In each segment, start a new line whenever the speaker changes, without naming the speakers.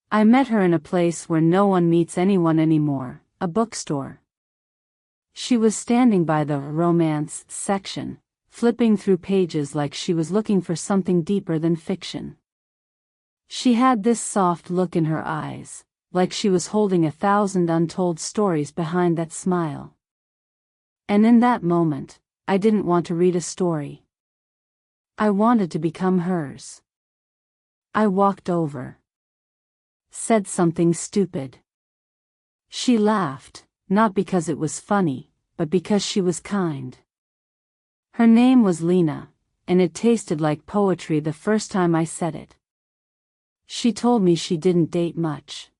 I met her in a place where no one meets anyone anymore, a bookstore. She was standing by the romance section, flipping through pages like she was looking for something deeper than fiction. She had this soft look in her eyes, like she was holding 1,000 untold stories behind that smile. And in that moment, I didn't want to read a story. I wanted to become hers. I walked over. Said something stupid. She laughed, not because it was funny, but because she was kind. Her name was Lena, and it tasted like poetry the first time I said it. She told me she didn't date much.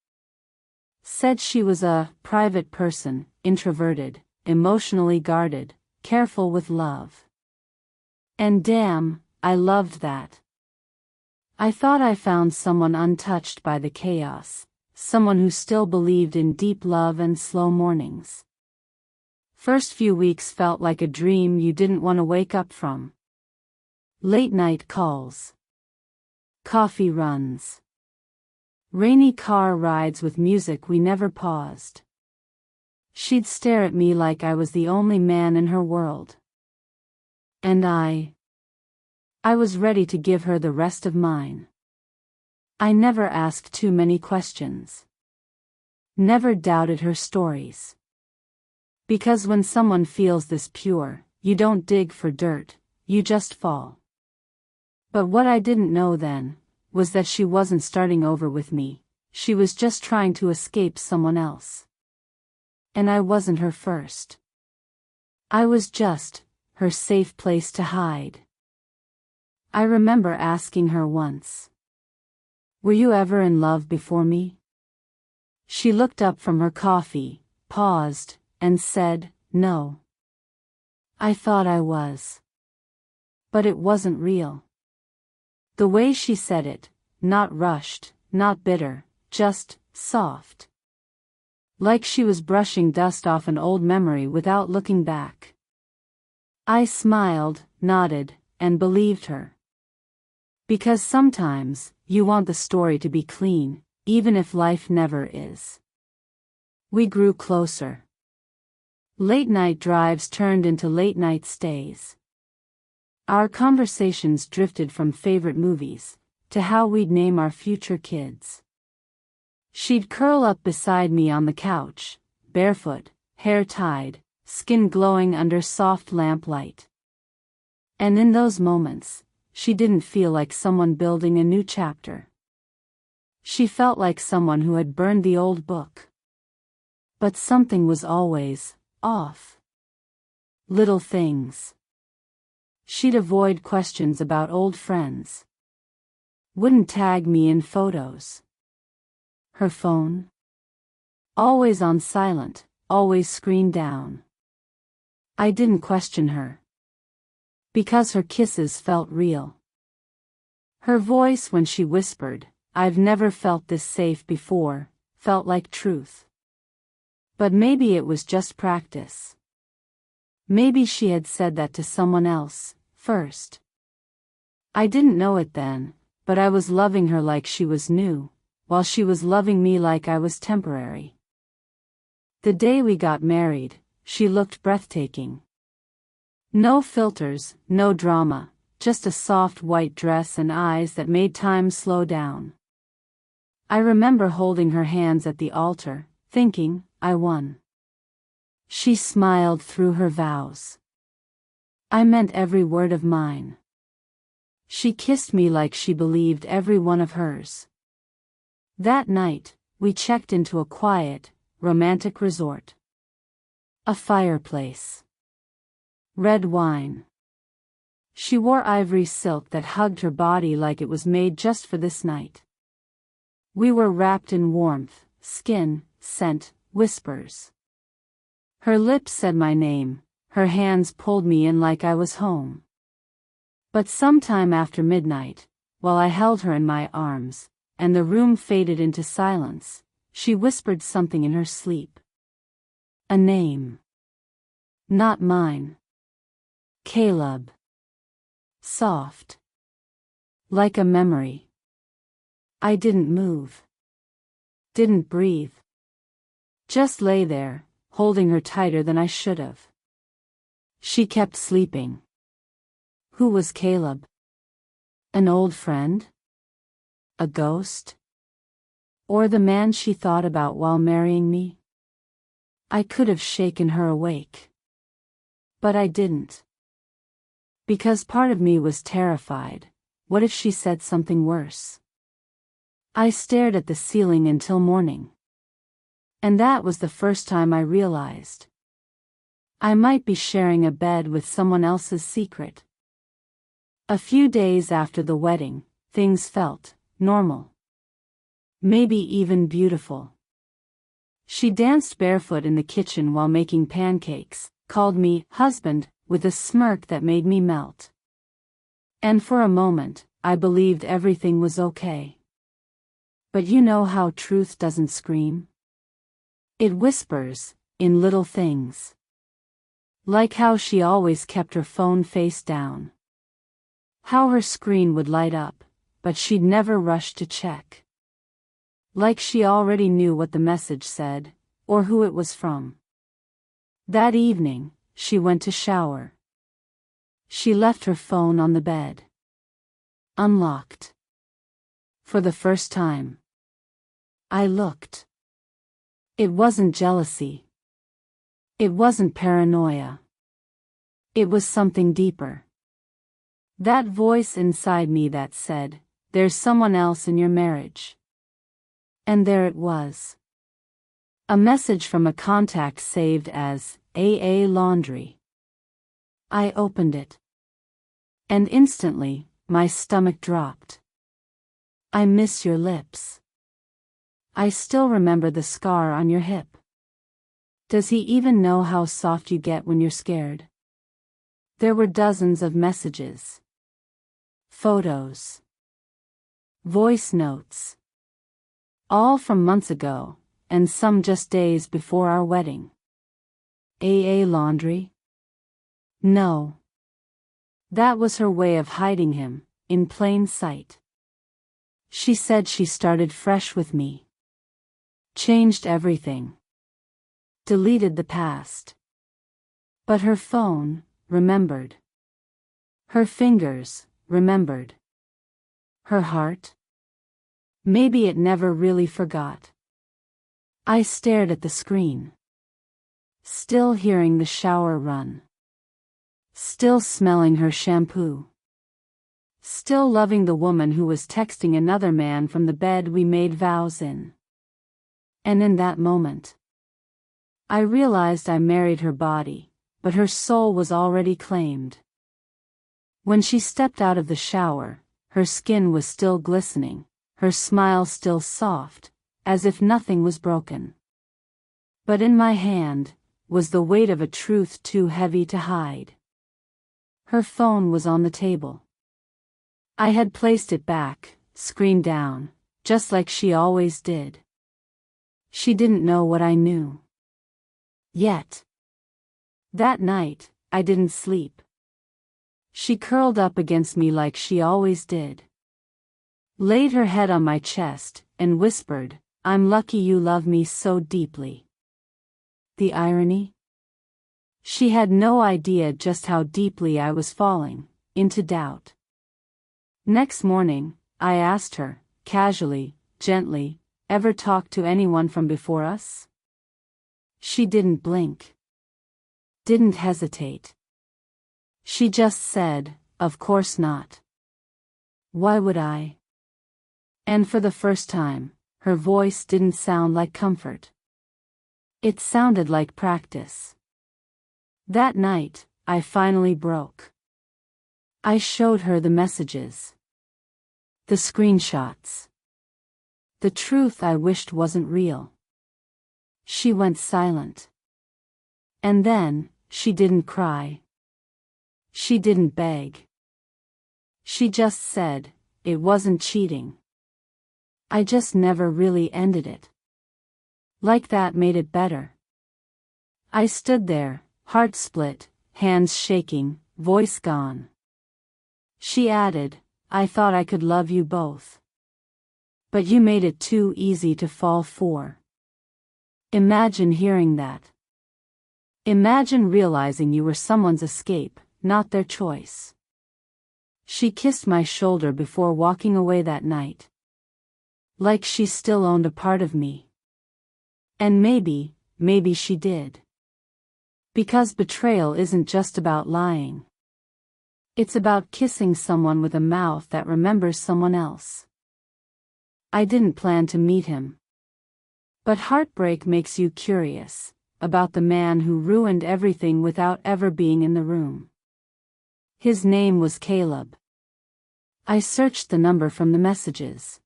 Said she was a private person, introverted, emotionally guarded, careful with love. And damn, I loved that. I thought I found someone untouched by the chaos, someone who still believed in deep love and slow mornings. First few weeks felt like a dream you didn't want to wake up from. Late night calls. Coffee runs. Rainy car rides with music we never paused. She'd stare at me like I was the only man in her world. And I was ready to give her the rest of mine. I never asked too many questions. Never doubted her stories. Because when someone feels this pure, you don't dig for dirt, you just fall. But what I didn't know then, was that she wasn't starting over with me, she was just trying to escape someone else. And I wasn't her first. I was just her safe place to hide. I remember asking her once, "Were you ever in love before me?" She looked up from her coffee, paused, and said, "No. I thought I was. But it wasn't real." The way she said it, not rushed, not bitter, just soft. Like she was brushing dust off an old memory without looking back. I smiled, nodded, and believed her. Because sometimes, you want the story to be clean, even if life never is. We grew closer. Late night drives turned into late night stays. Our conversations drifted from favorite movies, to how we'd name our future kids. She'd curl up beside me on the couch, barefoot, hair tied, skin glowing under soft lamplight. And in those moments, she didn't feel like someone building a new chapter. She felt like someone who had burned the old book. But something was always off. Little things. She'd avoid questions about old friends. Wouldn't tag me in photos. Her phone? Always on silent, always screen down. I didn't question her. Because her kisses felt real. Her voice when she whispered, "I've never felt this safe before," felt like truth. But maybe it was just practice. Maybe she had said that to someone else, first. I didn't know it then, but I was loving her like she was new, while she was loving me like I was temporary. The day we got married, she looked breathtaking. No filters, no drama, just a soft white dress and eyes that made time slow down. I remember holding her hands at the altar, thinking, I won. She smiled through her vows. I meant every word of mine. She kissed me like she believed every one of hers. That night, we checked into a quiet, romantic resort. A fireplace. Red wine. She wore ivory silk that hugged her body like it was made just for this night. We were wrapped in warmth, skin, scent, whispers. Her lips said my name, her hands pulled me in like I was home. But sometime after midnight, while I held her in my arms, and the room faded into silence, she whispered something in her sleep. A name. Not mine. Caleb. Soft. Like a memory. I didn't move. Didn't breathe. Just lay there, holding her tighter than I should have. She kept sleeping. Who was Caleb? An old friend? A ghost? Or the man she thought about while marrying me? I could have shaken her awake. But I didn't. Because part of me was terrified. What if she said something worse? I stared at the ceiling until morning. And that was the first time I realized I might be sharing a bed with someone else's secret. A few days after the wedding, things felt normal. Maybe even beautiful. She danced barefoot in the kitchen while making pancakes, called me husband, with a smirk that made me melt. And for a moment, I believed everything was okay. But you know how truth doesn't scream? It whispers, in little things. Like how she always kept her phone face down. How her screen would light up, but she'd never rush to check. Like she already knew what the message said, or who it was from. That evening, she went to shower. She left her phone on the bed. Unlocked. For the first time. I looked. It wasn't jealousy. It wasn't paranoia. It was something deeper. That voice inside me that said, "There's someone else in your marriage." And there it was. A message from a contact saved as AA Laundry. I opened it. And instantly, my stomach dropped. "I miss your lips. I still remember the scar on your hip. Does he even know how soft you get when you're scared?" There were dozens of messages. Photos. Voice notes. All from months ago, and some just days before our wedding. AA Laundry? No. That was her way of hiding him, in plain sight. She said she started fresh with me. Changed everything. Deleted the past. But her phone remembered. Her fingers remembered. Her heart? Maybe it never really forgot. I stared at the screen. Still hearing the shower run. Still smelling her shampoo. Still loving the woman who was texting another man from the bed we made vows in. And in that moment, I realized I married her body, but her soul was already claimed. When she stepped out of the shower, her skin was still glistening, her smile still soft, as if nothing was broken. But in my hand was the weight of a truth too heavy to hide. Her phone was on the table. I had placed it back, screen down, just like she always did. She didn't know what I knew. Yet. That night, I didn't sleep. She curled up against me like she always did. Laid her head on my chest, and whispered, "I'm lucky you love me so deeply." The irony? She had no idea just how deeply I was falling into doubt. Next morning, I asked her, casually, gently, "Ever talked to anyone from before us?" She didn't blink. Didn't hesitate. She just said, "Of course not. Why would I?" And for the first time, her voice didn't sound like comfort. It sounded like practice. That night, I finally broke. I showed her the messages. The screenshots. The truth I wished wasn't real. She went silent. And then, she didn't cry. She didn't beg. She just said, "It wasn't cheating. I just never really ended it." Like that made it better. I stood there, heart split, hands shaking, voice gone. She added, "I thought I could love you both." But you made it too easy to fall for. Imagine hearing that. Imagine realizing you were someone's escape, not their choice. She kissed my shoulder before walking away that night. Like she still owned a part of me. And maybe she did. Because betrayal isn't just about lying. It's about kissing someone with a mouth that remembers someone else. I didn't plan to meet him. But heartbreak makes you curious about the man who ruined everything without ever being in the room. His name was Caleb. I searched the number from the messages.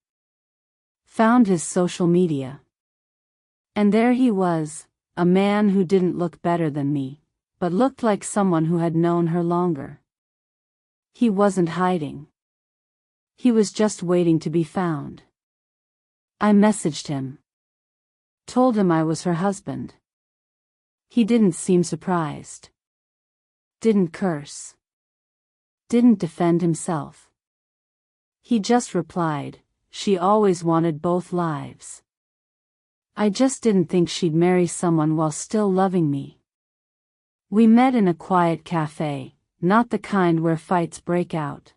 Found his social media. And there he was, a man who didn't look better than me, but looked like someone who had known her longer. He wasn't hiding. He was just waiting to be found. I messaged him. Told him I was her husband. He didn't seem surprised. Didn't curse. Didn't defend himself. He just replied, she always wanted both lives. I just didn't think she'd marry someone while still loving me. We met in a quiet cafe, not the kind where fights break out.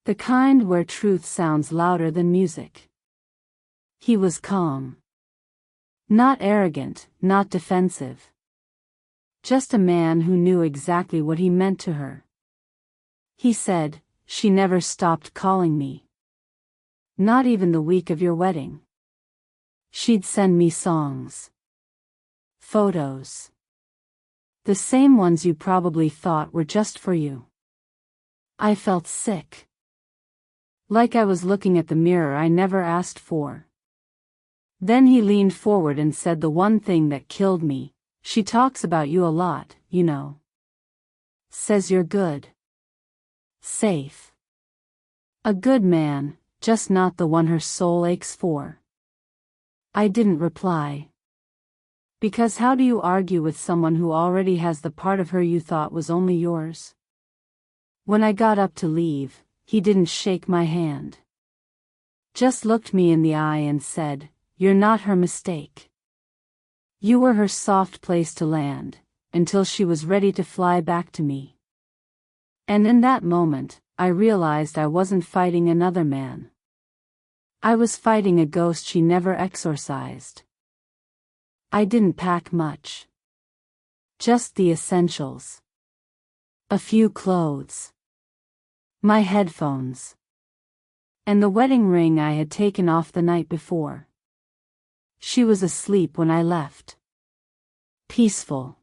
The kind where truth sounds louder than music. He was calm. Not arrogant, not defensive. Just a man who knew exactly what he meant to her. He said, she never stopped calling me. Not even the week of your wedding. She'd send me songs. Photos. The same ones you probably thought were just for you. I felt sick. Like I was looking at the mirror I never asked for. Then he leaned forward and said the one thing that killed me, she talks about you a lot, you know. Says you're good. Safe. A good man, just not the one her soul aches for. I didn't reply. Because how do you argue with someone who already has the part of her you thought was only yours? When I got up to leave, he didn't shake my hand. Just looked me in the eye and said, you're not her mistake. You were her soft place to land, until she was ready to fly back to me. And in that moment, I realized I wasn't fighting another man. I was fighting a ghost she never exorcised. I didn't pack much. Just the essentials. A few clothes. My headphones. And the wedding ring I had taken off the night before. She was asleep when I left. Peaceful.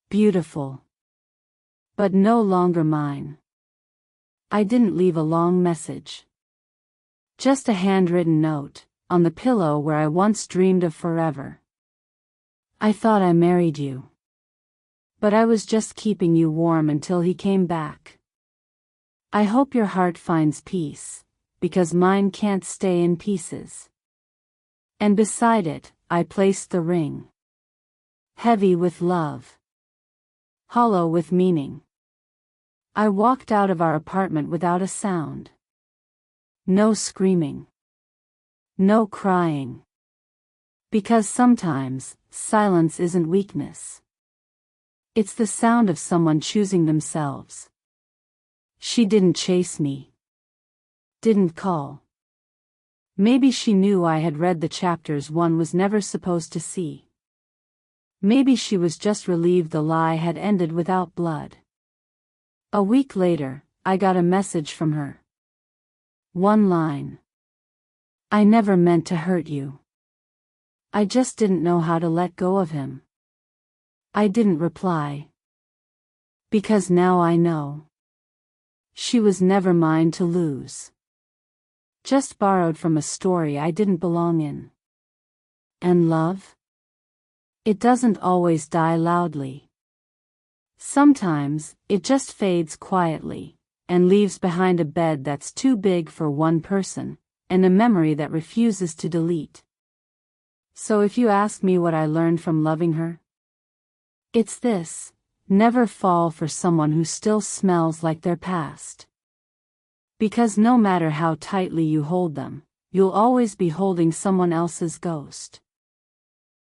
Beautiful. But no longer mine. I didn't leave a long message. Just a handwritten note, on the pillow where I once dreamed of forever. I thought I married you. But I was just keeping you warm until he came back. I hope your heart finds peace, because mine can't stay in pieces. And beside it, I placed the ring. Heavy with love. Hollow with meaning. I walked out of our apartment without a sound. No screaming. No crying. Because sometimes, silence isn't weakness. It's the sound of someone choosing themselves. She didn't chase me. Didn't call. Maybe she knew I had read the chapters one was never supposed to see. Maybe she was just relieved the lie had ended without blood. A week later, I got a message from her. One line. I never meant to hurt you. I just didn't know how to let go of him. I didn't reply. Because now I know. She was never mine to lose. Just borrowed from a story I didn't belong in. And love? It doesn't always die loudly. Sometimes, it just fades quietly, and leaves behind a bed that's too big for one person, and a memory that refuses to delete. So if you ask me what I learned from loving her, it's this: never fall for someone who still smells like their past. Because no matter how tightly you hold them, you'll always be holding someone else's ghost.